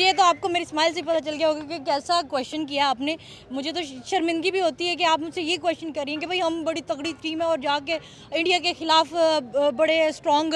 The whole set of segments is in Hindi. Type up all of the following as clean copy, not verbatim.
ये तो आपको मेरी स्माइल से पता चल गया होगा कि कैसा क्वेश्चन किया आपने। मुझे तो शर्मिंदगी भी होती है कि आप मुझसे ये क्वेश्चन कर रही हैं कि भाई हम बड़ी तगड़ी टीम है और जाके इंडिया के खिलाफ बड़े स्ट्रॉन्ग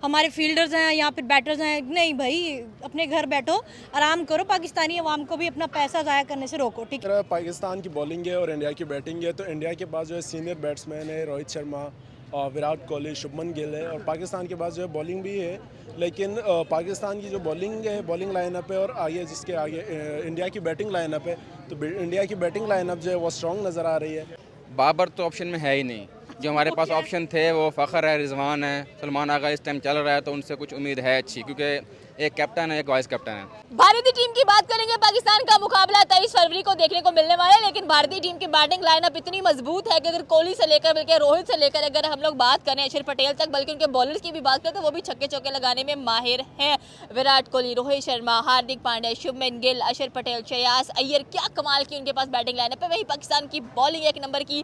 हमारे फील्डर्स हैं या फिर बैटर्स हैं। नहीं भाई, अपने घर बैठो, आराम करो, पाकिस्तानी अवाम को भी अपना पैसा ज़ाया करने से रोको, ठीक है। पाकिस्तान की बॉलिंग है और इंडिया की बैटिंग है, तो इंडिया के पास जो है सीनियर बैट्समैन है रोहित शर्मा और विराट कोहली, शुभमन गिल है, और पाकिस्तान के पास जो है बॉलिंग भी है। लेकिन पाकिस्तान की जो बॉलिंग है, बॉलिंग लाइनअप है, और आगे जिसके आगे इंडिया की बैटिंग लाइनअप है, तो इंडिया की बैटिंग लाइनअप जो है वो स्ट्रॉन्ग नज़र आ रही है। बाबर तो ऑप्शन में है ही नहीं। जो हमारे पास ऑप्शन थे वो फ़खर है, रिजवान है, सलमान आगा इस टाइम चल रहा है, तो उनसे कुछ उम्मीद है अच्छी, क्योंकि एक कैप्टन है, एक वाइस कैप्टन है। भारतीय टीम की बात करेंगे, पाकिस्तान का मुकाबला 23 फरवरी को देखने को मिलने वाला है। लेकिन भारतीय टीम की बैटिंग लाइनअप इतनी मजबूत है कि अगर कोहली से लेकर बल्कि रोहित से लेकर अगर हम लोग बात करें अक्षर पटेल तक, बल्कि उनके बॉलर्स की भी बात करें तो वो भी छक्के चौके लगाने में माहिर हैं। विराट कोहली, रोहित शर्मा, हार्दिक पांड्या, शुभमन गिल, अक्षर पटेल, श्रेयस अय्यर, क्या कमाल की उनके पास बैटिंग लाइनअप है। वही पाकिस्तान की बॉलिंग एक नंबर की,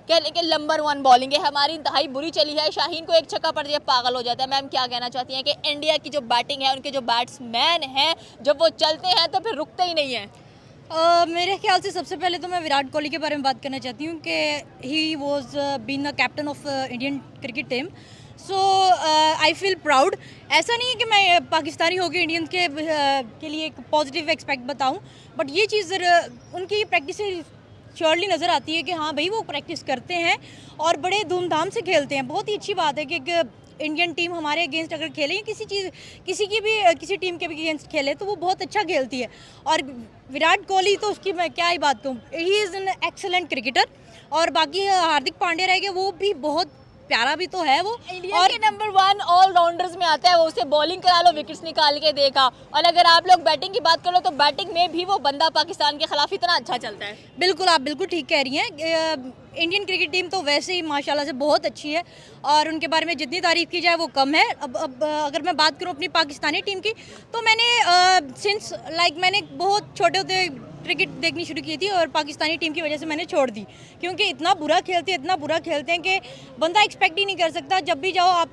कह लें कि नंबर 1 बॉलिंग है हमारी, इंतहाई बुरी चली है। शाहीन को एक छक्का पड़ जाए पागल हो जाता है। मैम क्या कहना चाहती हैं कि इंडिया की जो बैटिंग है, उनके जो बैट्समैन हैं, जब वो चलते हैं तो फिर रुकते ही नहीं हैं। मेरे ख्याल से सबसे पहले तो मैं विराट कोहली के बारे में बात करना चाहती हूँ कि he was been the captain of Indian cricket team. So I feel proud. ऐसा नहीं है कि मैं पाकिस्तानी होकर इंडियंस के लिए एक पॉजिटिव एक्सपेक्ट बताऊँ, बट ये चीज़ उनकी प्रैक्टिस से श्योरली नज़र आती है कि हाँ भाई वो प्रैक्टिस करते हैं और बड़े धूमधाम से खेलते हैं। बहुत ही अच्छी बात है कि एक इंडियन टीम हमारे अगेंस्ट अगर खेले या किसी टीम के भी अगेंस्ट खेले तो वो बहुत अच्छा खेलती है। और विराट कोहली तो उसकी मैं क्या ही बात कहूँ, he is an excellent cricketer. और बाकी हार्दिक पांड्या रह गए, वो भी बहुत प्यारा भी तो है वो। इंडिया और के नंबर 1 ऑलराउंडर्स में आता है वो। उसे बॉलिंग करा लो, विकेट्स निकाल के देखा। और अगर आप लोग बैटिंग की बात करो तो बैटिंग में भी वो बंदा पाकिस्तान के खिलाफ इतना अच्छा चलता है। बिल्कुल, आप बिल्कुल ठीक कह रही हैं। इंडियन क्रिकेट टीम तो वैसे ही माशाल्लाह से बहुत अच्छी है और उनके बारे में जितनी तारीफ़ की जाए वो कम है। अब अगर मैं बात करूं अपनी पाकिस्तानी टीम की, तो मैंने बहुत छोटे होते क्रिकेट देखनी शुरू की थी और पाकिस्तानी टीम की वजह से मैंने छोड़ दी, क्योंकि इतना बुरा खेलते हैं कि बंदा एक्सपेक्ट ही नहीं कर सकता। जब भी जाओ आप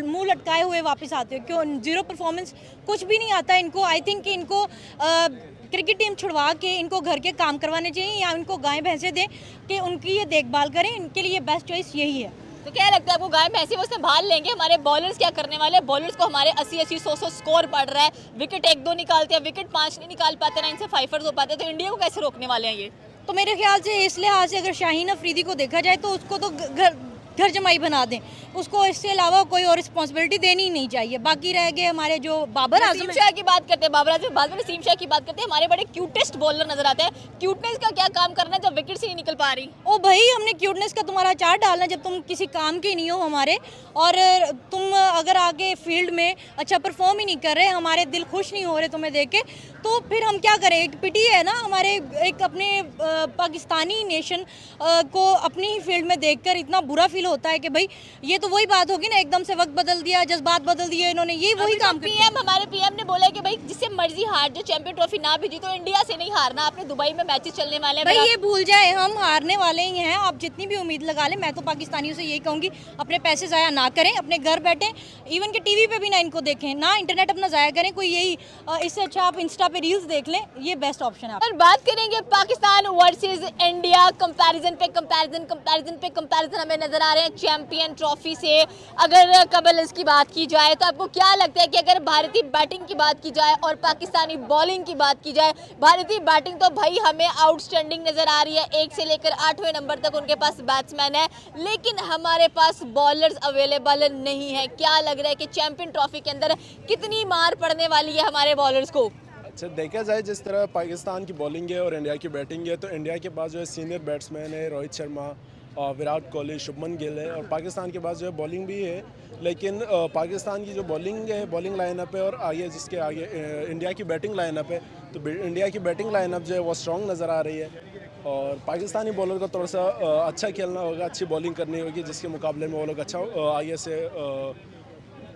मुंह लटकाए हुए वापस आते हो, क्यों जीरो परफॉर्मेंस, कुछ भी नहीं आता इनको। आई थिंक कि इनको क्रिकेट टीम छुड़वा के इनको घर के काम करवाने चाहिए या इनको गाय भैंसे दें कि उनकी ये देखभाल करें। इनके लिए बेस्ट चॉइस यही है। तो क्या लगता है आपको, गाय भैंसे वो संभाल लेंगे? हमारे बॉलर्स क्या करने वाले? बॉलर्स को हमारे 80-80, 100-100 स्कोर पड़ रहा है, विकेट 1-2 निकालते हैं, विकेट 5 नहीं निकाल पाते, ना इनसे फाइफर्स हो पाते, तो इंडिया को कैसे रोकने वाले हैं ये? तो मेरे ख्याल से इस लिहाज से अगर शाहीन अफरीदी को देखा जाए तो उसको तो घर जमाई बना दें, उसको इससे अलावा कोई और रिस्पॉन्सिबिलिटी देनी ही नहीं चाहिए। बाकी रह गए हमारे जो बाबर आजम शाह की बात करते हैं, बाबर आजम बाद में सीम शाह की बात करते हैं, हमारे बड़े क्यूटेस्ट बॉलर नजर आते हैं। क्यूटनेस का क्या काम करना है जब विकेट से नहीं निकल पा रही? ओ भाई, हमने क्यूटनेस का तुम्हारा चार डालना जब तुम किसी काम के नहीं हो हमारे, और तुम अगर आगे फील्ड में अच्छा परफॉर्म ही नहीं कर रहे, हमारे दिल खुश नहीं हो रहे तुम्हें देख के, तो फिर हम क्या करें? एक पिटी है ना हमारे, एक अपने पाकिस्तानी नेशन को अपनी ही फील्ड में देखकर इतना बुरा फील होता है कि भाई ये तो वही बात होगी ना, एकदम से वक्त बदल दिया, जज्बात बदल दिए इन्होंने, ये वही काम। हमारे पीएम ने बोला कि भाई जिससे मर्जी हार, जो चैंपियन ट्रॉफी ना भी जीतो, इंडिया से नहीं हारना। आपने दुबई में मैचेस चलने वाले हैं भाई, ये भूल जाए हम हारने वाले ही हैं। आप जितनी भी उम्मीद लगा लें, मैं तो पाकिस्तानियों से यही कहूँगी, अपने पैसे ज़ाया ना करें, अपने घर बैठें, इवन के टीवी पे भी ना इनको देखें, ना इंटरनेट अपना ज़ाया करें कोई, यही इससे अच्छा आप इंस्टा पे रील्स देख लें, ये बेस्ट ऑप्शन है। और बात करेंगे पाकिस्तान वर्सेस इंडिया, कंपैरिजन पे कंपैरिजन हमें नजर आ रहे हैं चैंपियन ट्रॉफी से। अगर कबल्स की बात की जाए तो आपको क्या लगता है कि अगर भारतीय बैटिंग की बात की जाए और पाकिस्तानी बॉलिंग की बात की जाए, भारतीय बैटिंग तो भाई हमें आउटस्टैंडिंग नजर आ रही है। 1 से लेकर 8वें नंबर तक उनके पास बैट्समैन है, लेकिन हमारे पास बॉलर्स अवेलेबल नहीं है। क्या लग रहा है कि चैंपियन ट्रॉफी के अंदर कितनी मार पड़ने वाली है हमारे बॉलर्स को? अच्छा, देखा जाए जिस तरह पाकिस्तान की बॉलिंग है और इंडिया की बैटिंग है, तो इंडिया के पास जो है सीनियर बैट्समैन है रोहित शर्मा और विराट कोहली, शुभमन गिल है, और पाकिस्तान के पास जो है बॉलिंग भी है। लेकिन पाकिस्तान की जो बॉलिंग है, बॉलिंग लाइनअप है, और आगे जिसके आगे इंडिया की बैटिंग लाइनअप है, तो इंडिया की बैटिंग लाइनअप जो है वो स्ट्रॉन्ग नज़र आ रही है। और पाकिस्तानी बॉलर को थोड़ा सा अच्छा खेलना होगा, अच्छी बॉलिंग करनी होगी, जिसके मुकाबले में वो लोग अच्छा आगे से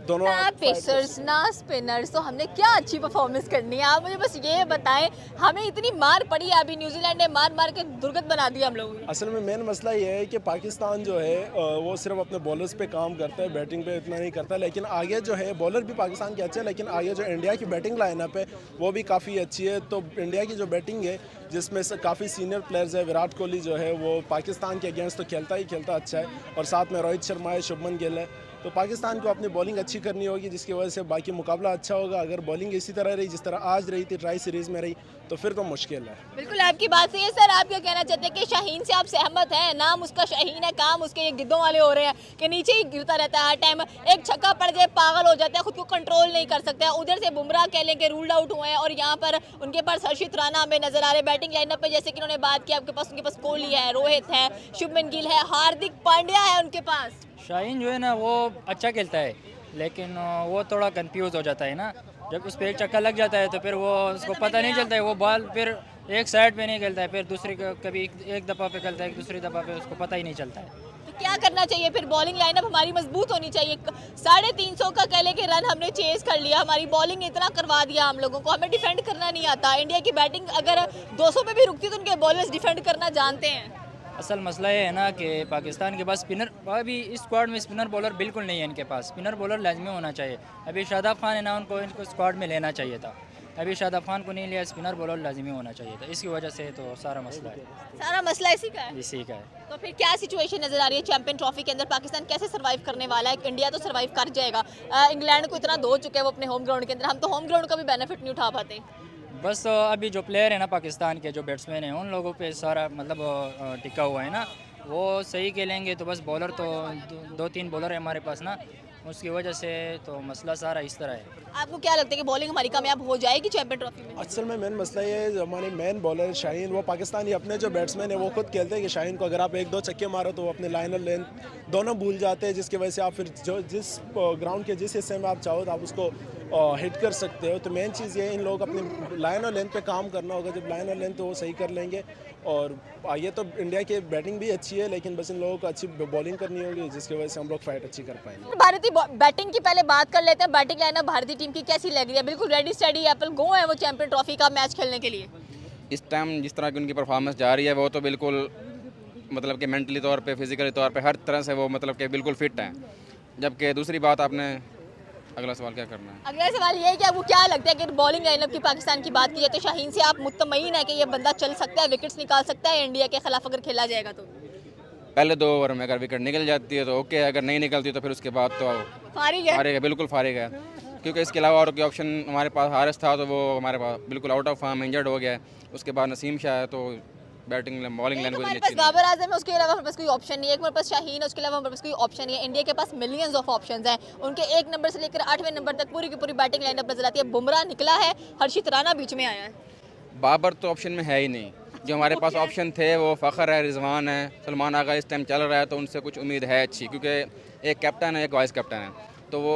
दोनों ना पेसर्स ना स्पिनर्स, तो हमने क्या अच्छी परफॉर्मेंस करनी है? आप मुझे बस ये बताएं, हमें इतनी मार पड़ी है, अभी न्यूजीलैंड ने मार मार के दुर्गत बना दिया हम लोगों को। असल में मेन मसला ये है कि पाकिस्तान जो है वो सिर्फ अपने बॉलर्स पे काम करता है, बैटिंग पे इतना नहीं करता। लेकिन आगे जो है बॉलर भी पाकिस्तान के अच्छे हैं, लेकिन आगे जो इंडिया की बैटिंग लाइनअप है वो भी काफ़ी अच्छी है। तो इंडिया की जो बैटिंग है जिसमें से काफ़ी सीनियर प्लेयर्स है, विराट कोहली जो है वो पाकिस्तान के अगेंस्ट तो खेलता ही खेलता अच्छा है, और साथ में रोहित शर्मा है, शुभमन गिल है। तो पाकिस्तान को अपनी बॉलिंग अच्छी करनी होगी, जिसकी वजह से बाकी मुकाबला अच्छा होगा। अगर बॉलिंग इसी तरह रही जिस तरह आज रही थी ट्राई सीरीज़ में रही, तो फिर तो मुश्किल है। बिल्कुल आपकी बात सही है सर। आप क्या कहना चाहते हैं कि शाहीन से आप सहमत हैं? नाम उसका शाहीन है, काम उसके ये गिद्धों वाले हो रहे हैं कि नीचे ही गिरता रहता है हर टाइम, एक छक्का पड़ जाए पागल हो जाता है, खुद को कंट्रोल नहीं कर सकता है। उधर से बुमराह कह लें कि रूल्ड आउट हुए हैं, और यहाँ पर उनके पास हर्षित राणा हमें नजर आ रहे हैं बैटिंग लाइनअप पे। जैसे कि उन्होंने बात की, उनके पास कोहली है, रोहित है, शुभमन गिल है, हार्दिक पांड्या है उनके पास। शाहीन जो है ना वो अच्छा खेलता है, लेकिन वो थोड़ा कंफ्यूज हो जाता है ना। जब उस पर एक चक्का लग जाता है तो फिर वो उसको पता नहीं चलता है, वो बॉल फिर एक साइड पे नहीं खेलता है, फिर दूसरी कभी एक दफ़ा पे खेलता है, दूसरी दफ़ा पे उसको पता ही नहीं चलता है। तो क्या करना चाहिए फिर? बॉलिंग लाइनअप हमारी मजबूत होनी चाहिए। 350 का कह लें कि रन हमने चेज कर लिया, हमारी बॉलिंग ने इतना करवा दिया हम लोगों को, हमें डिफेंड करना नहीं आता। इंडिया की बैटिंग अगर 200 पे भी रुकती तो उनके बॉलर्स डिफेंड करना जानते हैं। असल मसला ये है ना कि पाकिस्तान के पास स्पिनर, अभी इस स्क्वाड में स्पिनर बॉलर बिल्कुल नहीं है इनके पास। स्पिनर बॉलर लाजमी होना चाहिए। अभी शादाब खान है ना, इनको स्क्वाड में लेना चाहिए था। अभी शादाब खान को नहीं लिया, स्पिनर बॉलर लाजमी होना चाहिए था। इसकी वजह से तो सारा मसला है, सारा मसला इसी का है। इसी का है। तो फिर क्या सिचुएशन नजर आ रही है चैंपियन ट्रॉफी के अंदर? पाकिस्तान कैसे सरवाइव करने वाला है? इंडिया तो सरवाइव कर जाएगा, इंग्लैंड को इतना धो चुके हैं वो अपने होम ग्राउंड के अंदर, हम तो होम ग्राउंड का भी बेनिफिट नहीं उठा पाते। बस अभी जो प्लेयर है ना पाकिस्तान के, जो बैट्समैन हैं, उन लोगों पे सारा मतलब टिका हुआ है ना। वो सही खेलेंगे तो बस बॉलर तो दो तीन बॉलर है हमारे पास ना, उसकी वजह से तो मसला सारा इस तरह है। आपको क्या लगता है कि बॉलिंग हमारी कामयाब हो जाएगी चैंपियन ट्रॉफी में? असल में मेन मसला ये है, हमारे मेन बॉलर शाहीन, वो पाकिस्तानी अपने जो बैट्समैन है वो खुद कहते हैं कि शाहीन को अगर आप एक दो छक्के मारो तो वो अपने लाइन और लेंथ दोनों भूल जाते हैं, जिसकी वजह से आप फिर जो जिस ग्राउंड के जिस हिस्से में आप चाहो तो आप उसको हिट कर सकते हो। तो मेन चीज़ ये है इन लोगों को अपनी लाइन और लेंथ पे काम करना होगा। जब लाइन और लेंथ वो सही कर लेंगे, और ये तो इंडिया की बैटिंग भी अच्छी है, लेकिन बस इन लोगों को अच्छी बॉलिंग करनी होगी, जिसकी वजह से हम लोग फाइट अच्छी कर पाएंगे। भारतीय बैटिंग की पहले बात कर लेते हैं। बैटिंग लाइनअप भारतीय टीम की कैसी लग रही है? बिल्कुल रेडी स्टडी एप्पल गो है वो चैंपियन ट्रॉफी का मैच खेलने के लिए। इस टाइम जिस तरह की उनकी परफॉर्मेंस जा रही है वो तो बिल्कुल मतलब कि मेंटली तौर पे, फिजिकली तौर पे, हर तरह से वो मतलब कि बिल्कुल फिट हैं। जबकि दूसरी बात, आपने अगला सवाल क्या करना है? अगला सवाल ये है कि आपको क्या लगता है कि बॉलिंग लाइनअप की पाकिस्तान की बात की जाए तो शाहीन से आप मुतमईन है कि ये बंदा चल सकता है, विकेट्स निकाल सकता है इंडिया के खिलाफ अगर खेला जाएगा तो? पहले 2 ओवर में अगर विकेट निकल जाती है तो ओके है, अगर नहीं निकलती तो फिर उसके बाद तो फारिग है। फारिग है, बिल्कुल फारिग है। क्योंकि इसके अलावा और कोई ऑप्शन हमारे पास, हारिस था तो वो हमारे पास बिल्कुल आउट ऑफ फॉर्म, इंजर्ड हो गया है। उसके बाद नसीम शाह है, तो बैटिंग बॉलिंग लाइन हमारे कोई पास अच्छी बाबर आजम है, उसके अलावा हमारे पास कोई ऑप्शन नहीं है। एक हमारे पास शाहीन है, उसके अलावा हमारे पास कोई ऑप्शन नहीं है। इंडिया के पास मिलियंस ऑफ ऑप्शंस हैं। उनके 1 नंबर से लेकर 8वें नंबर तक पूरी की पूरी बैटिंग लाइनअप नजर आती है। बुमराह निकला है, हर्षित राणा बीच में आया है। बाबर तो ऑप्शन में है ही नहीं। जो हमारे पास ऑप्शन थे वो फ़खर है, रिजवान है, सलमान आगा इस टाइम चल रहा है, तो उनसे कुछ उम्मीद है अच्छी, क्योंकि एक कैप्टन है, एक वाइस कैप्टन है, तो वो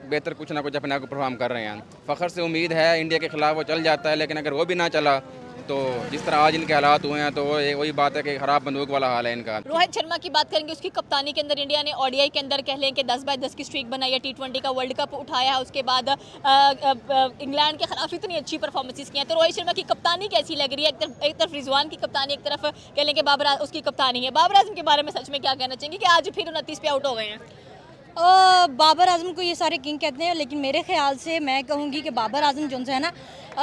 बेहतर कुछ ना कुछ अपने आप को परफॉर्म कर रहे हैं। फ़खर से उम्मीद है इंडिया के खिलाफ वो चल जाता है, लेकिन अगर वो भी ना चला तो जिस तरह आज इनके हालात हुए हैं तो वो वही बात है कि ख़राब बंदूक वाला हाल है इनका। रोहित शर्मा की बात करेंगे, उसकी कप्तानी के अंदर इंडिया ने ओडीआई के अंदर कह लें कि 10/10 की स्ट्रीक बनाई है, T20 का वर्ल्ड कप उठाया है, उसके बाद इंग्लैंड के खिलाफ इतनी अच्छी परफॉर्मेंसेस की हैं। तो रोहित शर्मा की कप्तानी कैसी लग रही है? एक तरफ रिजवान की कप्तानी, एक तरफ कह लें कि उसकी कप्तानी है। बाबर आजम के बारे में सच में क्या कहना चाहेंगे कि आज फिर 29 पे आउट हो गए हैं? बाबर आजम को ये सारे किंग कहते हैं, लेकिन मेरे ख्याल से मैं कहूँगी कि बाबर आजम जो है ना,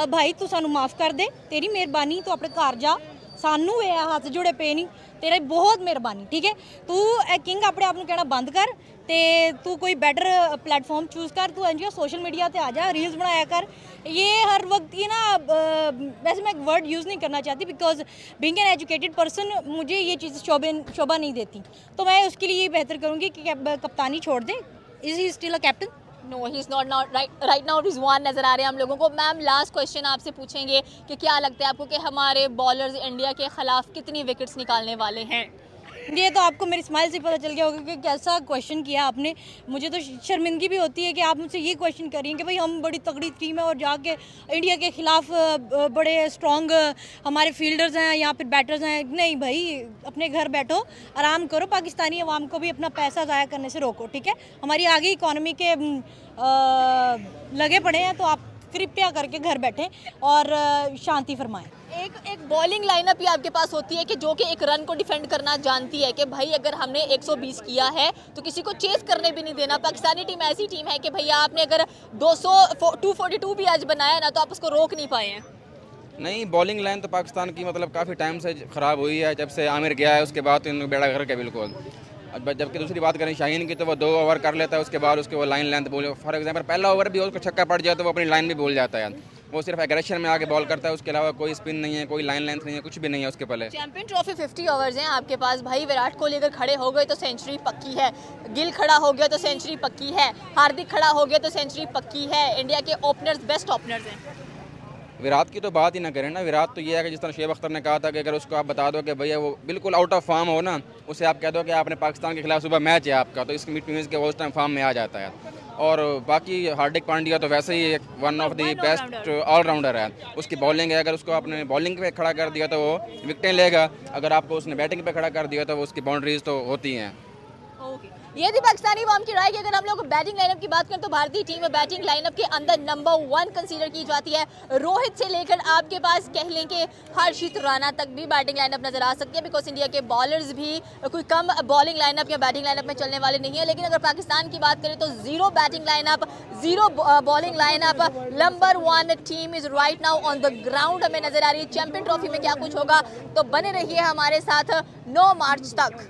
भाई तू सानू माफ़ कर दे, तेरी मेहरबानी, तू अपने घर जा, सानू ये हाथ जोड़े पे नहीं, तेरी बहुत मेहरबानी, ठीक है। तू किंग अपने आप कहना बंद कर, ते तू कोई बैटर प्लेटफॉर्म चूज़ कर, तू एनजीओ सोशल मीडिया पे आ जा, रील्स बनाया कर। ये हर वक्त ये ना, वैसे मैं एक वर्ड यूज़ नहीं करना चाहती, because being an educated person मुझे ये चीज़ शोभा नहीं देती, तो मैं उसके लिए ये बेहतर करूँगी कि कप्तानी छोड़ दे। Is he still a captain? No, he is not right now. Rizwan नजर आ रहे हैं हम लोगों को। मैम, लास्ट क्वेश्चन आपसे पूछेंगे कि क्या लगता है आपको कि हमारे बॉलर्स इंडिया के खिलाफ कितनी विकेट्स निकालने वाले हैं? ये तो आपको मेरी स्माइल से पता चल गया होगा कि कैसा क्वेश्चन किया आपने। मुझे तो शर्मिंदगी भी होती है कि आप मुझसे ये क्वेश्चन कर रही हैं कि भाई हम बड़ी तगड़ी टीम है और जाके इंडिया के खिलाफ बड़े स्ट्रॉन्ग हमारे फील्डर्स हैं या फिर बैटर्स हैं। नहीं भाई, अपने घर बैठो, आराम करो, पाकिस्तानी अवाम को भी अपना पैसा ज़ाया करने से रोको, ठीक है। हमारी आगे इकॉनमी के लगे पड़े हैं, तो आप कृपया करके घर बैठें और शांति फरमाएं। एक बॉलिंग लाइनअप ही आपके पास होती है कि जो कि एक रन को डिफेंड करना जानती है कि भाई अगर हमने 120 किया है तो किसी को चेस करने भी नहीं देना। पाकिस्तानी टीम ऐसी टीम है कि भैया आपने अगर 242 भी आज बनाया ना तो आप उसको रोक नहीं पाए हैं। नहीं, बॉलिंग लाइन तो पाकिस्तान की मतलब काफ़ी टाइम से ख़राब हुई है। जब से आमिर गया है उसके बाद तो इन बेड़ा गर्क है बिल्कुल। जबकि दूसरी बात करें शाहीन की, तो वो 2 ओवर कर लेता है, उसके बाद उसके वो लाइन लेंथ बोल, फॉर एग्जांपल पहला ओवर भी उसको छक्का पड़ जाए तो वो अपनी लाइन भी भूल जाता है। वो सिर्फ एग्रेशन में आके बॉल करता है, उसके अलावा कोई स्पिन नहीं है, कोई लाइन लेंथ नहीं है, कुछ भी नहीं है उसके पहले। चैंपियन ट्रॉफी 50 ओवर्स हैं आपके पास भाई। विराट कोहली अगर खड़े हो गए तो सेंचुरी पक्की है, गिल खड़ा हो गया तो सेंचुरी पक्की है, हार्दिक खड़ा हो गया तो सेंचुरी पक्की है। इंडिया के ओपनर्स बेस्ट ओपनर्स हैं। विराट की तो बात ही ना करें ना। विराट तो ये है कि जिस तरह शेब अख्तर ने कहा था कि अगर उसको आप बता दो कि भैया वो बिल्कुल आउट ऑफ फॉर्म हो ना, उसे आप कह दो कि आपने पाकिस्तान के खिलाफ सुबह मैच है आपका, तो इसकी मीन्स के उस टाइम फॉर्म में आ जाता है। और बाकी हार्दिक पांड्या तो वैसे ही one of the best allrounder है। उसकी बॉलिंग है, अगर उसको आपने बॉलिंग पे खड़ा कर दिया तो वो विकेटें लेगा, अगर आपको उसने बैटिंग पे खड़ा कर दिया तो वो उसकी बाउंड्रीज तो होती हैं। ये थी पाकिस्तानी अवाम की राय कि अगर हम लोग बैटिंग लाइनअप की बात करें तो भारतीय टीम में बैटिंग लाइनअप के अंदर नंबर 1 कंसीडर की जाती है। रोहित से लेकर आपके पास कह लें कि हर्षित राणा तक भी बैटिंग लाइनअप नजर आ सकती है, बिकॉज इंडिया के बॉलर्स भी कोई कम बॉलिंग लाइनअप या बैटिंग लाइनअप में चलने वाले नहीं है। लेकिन अगर पाकिस्तान की बात करें तो 0 batting lineup, 0 bowling lineup, number 1 team is right now on the ground हमें नजर आ रही है। चैंपियन ट्रॉफी में क्या कुछ होगा, तो बने रहिए हमारे साथ 9 मार्च तक।